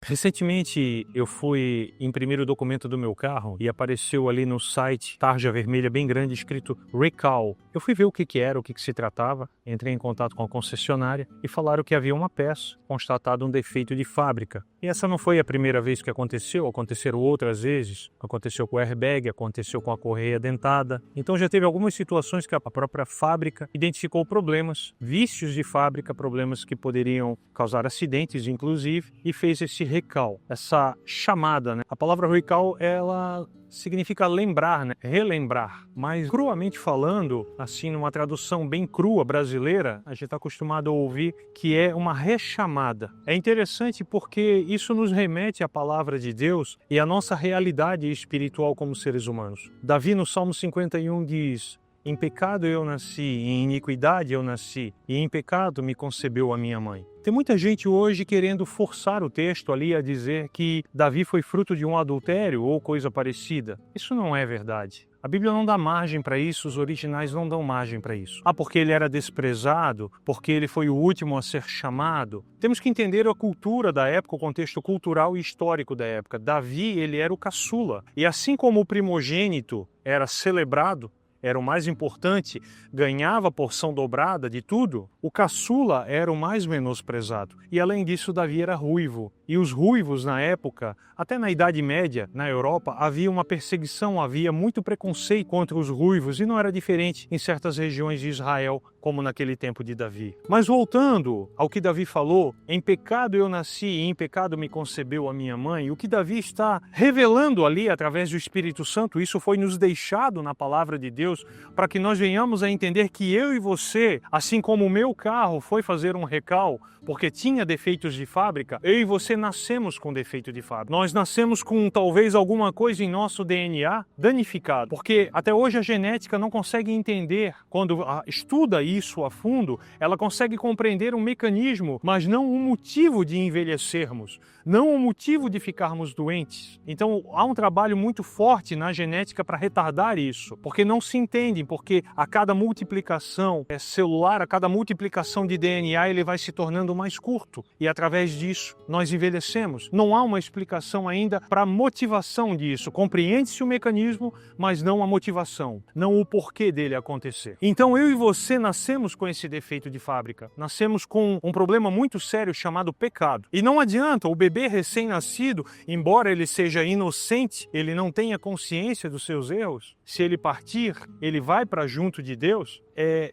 Recentemente eu fui imprimir o documento do meu carro e apareceu ali no site, tarja vermelha bem grande, escrito Recall. Eu fui ver o que era, o que se tratava, entrei em contato com a concessionária e falaram que havia uma peça, constatado um defeito de fábrica. E essa não foi a primeira vez que aconteceram outras vezes. Aconteceu com o airbag, aconteceu com a correia dentada. Então já teve algumas situações que a própria fábrica identificou problemas, vícios de fábrica, problemas que poderiam causar acidentes inclusive, e fez esse recall, essa chamada, né? A palavra recall, ela significa lembrar, né? Relembrar. Mas, cruamente falando, assim, numa tradução bem crua brasileira, a gente está acostumado a ouvir que é uma rechamada. É interessante porque isso nos remete à palavra de Deus e à nossa realidade espiritual como seres humanos. Davi, no Salmo 51, diz: em pecado eu nasci, em iniquidade eu nasci, e em pecado me concebeu a minha mãe. Tem muita gente hoje querendo forçar o texto ali a dizer que Davi foi fruto de um adultério ou coisa parecida. Isso não é verdade. A Bíblia não dá margem para isso, os originais não dão margem para isso. Porque ele era desprezado, porque ele foi o último a ser chamado. Temos que entender a cultura da época, o contexto cultural e histórico da época. Davi, ele era o caçula. E assim como o primogênito era celebrado, era o mais importante, ganhava a porção dobrada de tudo, o caçula era o mais menosprezado. E além disso, Davi era ruivo. E os ruivos na época, até na Idade Média, na Europa, havia uma perseguição, havia muito preconceito contra os ruivos, e não era diferente em certas regiões de Israel, como naquele tempo de Davi. Mas voltando ao que Davi falou, em pecado eu nasci e em pecado me concebeu a minha mãe, o que Davi está revelando ali através do Espírito Santo, isso foi nos deixado na palavra de Deus, para que nós venhamos a entender que eu e você, assim como o meu carro foi fazer um recall, porque tinha defeitos de fábrica, eu e você nascemos com defeito de fábrica. Nós nascemos com talvez alguma coisa em nosso DNA danificado, porque até hoje a genética não consegue entender, quando estuda isso a fundo, ela consegue compreender um mecanismo, mas não um motivo de envelhecermos, não um motivo de ficarmos doentes. Então há um trabalho muito forte na genética para retardar isso, porque não se entendem, porque a cada multiplicação celular, a cada multiplicação de DNA, ele vai se tornando mais curto, e através disso nós envelhecemos. Não há uma explicação ainda para a motivação disso. Compreende-se o mecanismo, mas não a motivação, não o porquê dele acontecer. Então eu e você nascemos com esse defeito de fábrica, nascemos com um problema muito sério chamado pecado. E não adianta, o bebê recém-nascido, embora ele seja inocente, ele não tenha consciência dos seus erros, se ele partir, ele vai para junto de Deus.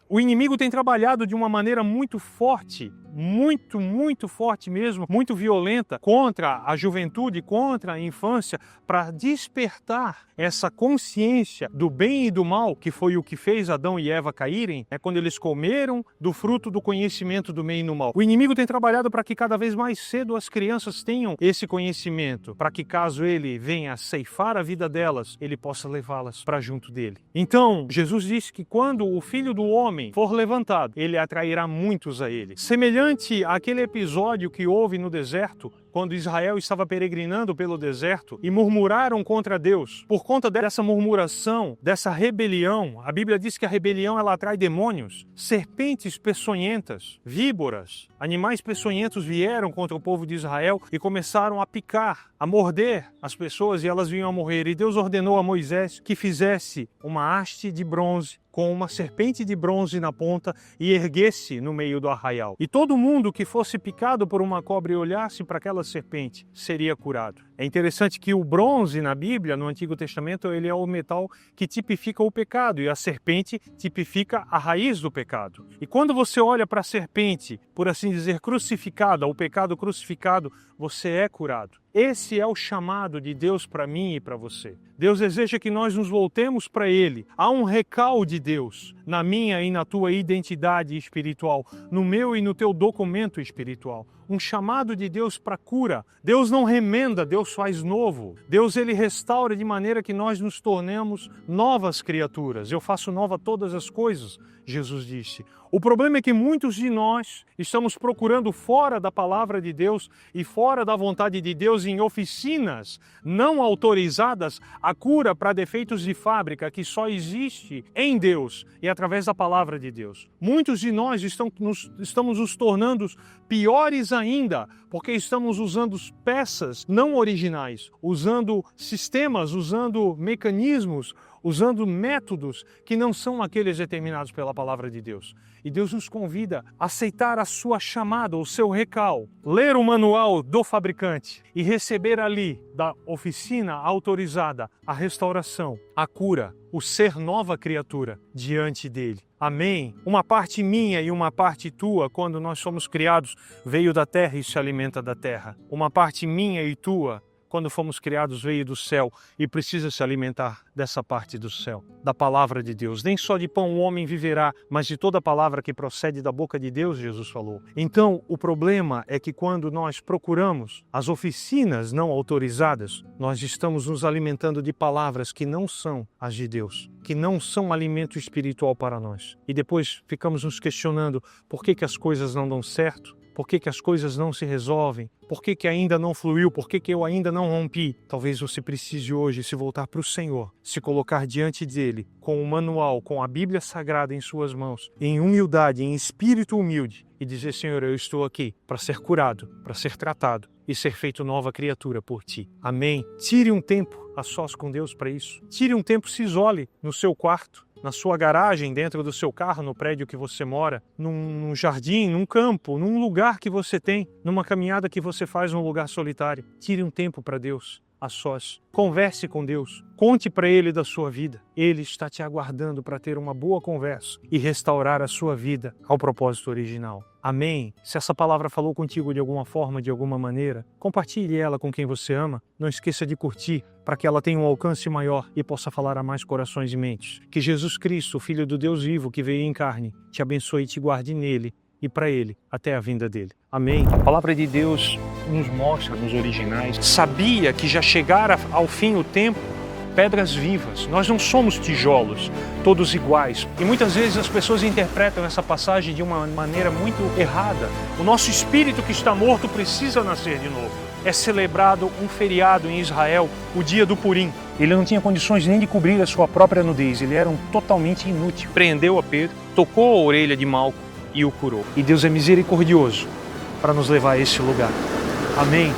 O inimigo tem trabalhado de uma maneira muito forte, muito forte mesmo, muito violenta contra a juventude, contra a infância, para despertar essa consciência do bem e do mal, que foi o que fez Adão e Eva caírem, quando eles comeram do fruto do conhecimento do bem e do mal. O inimigo tem trabalhado para que cada vez mais cedo as crianças tenham esse conhecimento, para que caso ele venha a ceifar a vida delas, ele possa levá-las para junto dele. Então, Jesus disse que quando o Filho do Homem for levantado, ele atrairá muitos a ele. Semelhante àquele episódio que houve no deserto, quando Israel estava peregrinando pelo deserto e murmuraram contra Deus. Por conta dessa murmuração, dessa rebelião, a Bíblia diz que a rebelião ela atrai demônios, serpentes peçonhentas, víboras, animais peçonhentos vieram contra o povo de Israel e começaram a picar, a morder as pessoas e elas vinham a morrer. E Deus ordenou a Moisés que fizesse uma haste de bronze com uma serpente de bronze na ponta e erguesse no meio do arraial. E todo mundo que fosse picado por uma cobra e olhasse para aquela serpente seria curado. É interessante que o bronze na Bíblia, no Antigo Testamento, ele é o metal que tipifica o pecado e a serpente tipifica a raiz do pecado. E quando você olha para a serpente, por assim dizer, crucificada, o pecado crucificado, você é curado. Esse é o chamado de Deus para mim e para você. Deus deseja que nós nos voltemos para Ele. Há um recall de Deus na minha e na tua identidade espiritual, no meu e no teu documento espiritual. Um chamado de Deus para cura. Deus não remenda, Deus faz novo. Deus ele restaura de maneira que nós nos tornemos novas criaturas. Eu faço nova todas as coisas. Jesus disse. O problema é que muitos de nós estamos procurando fora da palavra de Deus e fora da vontade de Deus, em oficinas não autorizadas, a cura para defeitos de fábrica que só existe em Deus e através da palavra de Deus. Muitos de nós estamos nos tornando piores ainda, porque estamos usando peças não originais, usando sistemas, usando mecanismos, usando métodos que não são aqueles determinados pela palavra de Deus. E Deus nos convida a aceitar a sua chamada, o seu recall, ler o manual do fabricante e receber ali, da oficina autorizada, a restauração, a cura, o ser nova criatura diante dele. Amém? Uma parte minha e uma parte tua, quando nós somos criados, veio da terra e se alimenta da terra. Uma parte minha e tua, quando fomos criados, veio do céu e precisa se alimentar dessa parte do céu, da palavra de Deus. Nem só de pão o homem viverá, mas de toda palavra que procede da boca de Deus, Jesus falou. Então, o problema é que quando nós procuramos as oficinas não autorizadas, nós estamos nos alimentando de palavras que não são as de Deus, que não são alimento espiritual para nós. E depois ficamos nos questionando por que as coisas não dão certo, por que as coisas não se resolvem, por que ainda não fluiu, por que eu ainda não rompi. Talvez você precise hoje se voltar para o Senhor, se colocar diante dele, com o manual, com a Bíblia Sagrada em suas mãos, em humildade, em espírito humilde, e dizer: Senhor, eu estou aqui para ser curado, para ser tratado e ser feito nova criatura por ti. Amém? Tire um tempo a sós com Deus para isso. Tire um tempo, se isole no seu quarto, na sua garagem, dentro do seu carro, no prédio que você mora, num jardim, num campo, num lugar que você tem, numa caminhada que você faz num lugar solitário. Tire um tempo para Deus, a sós. Converse com Deus. Conte para Ele da sua vida. Ele está te aguardando para ter uma boa conversa e restaurar a sua vida ao propósito original. Amém? Se essa palavra falou contigo de alguma forma, de alguma maneira, compartilhe ela com quem você ama. Não esqueça de curtir para que ela tenha um alcance maior e possa falar a mais corações e mentes. Que Jesus Cristo, o Filho do Deus vivo que veio em carne, te abençoe e te guarde nele e para ele até a vinda dele. Amém? A palavra de Deus nos mostra nos originais. Sabia que já chegara ao fim o tempo, pedras vivas. Nós não somos tijolos, todos iguais. E muitas vezes as pessoas interpretam essa passagem de uma maneira muito errada. O nosso espírito que está morto precisa nascer de novo. É celebrado um feriado em Israel, o dia do Purim. Ele não tinha condições nem de cobrir a sua própria nudez, ele era totalmente inútil. Prendeu a Pedro, tocou a orelha de Malco e o curou. E Deus é misericordioso para nos levar a esse lugar. Amém?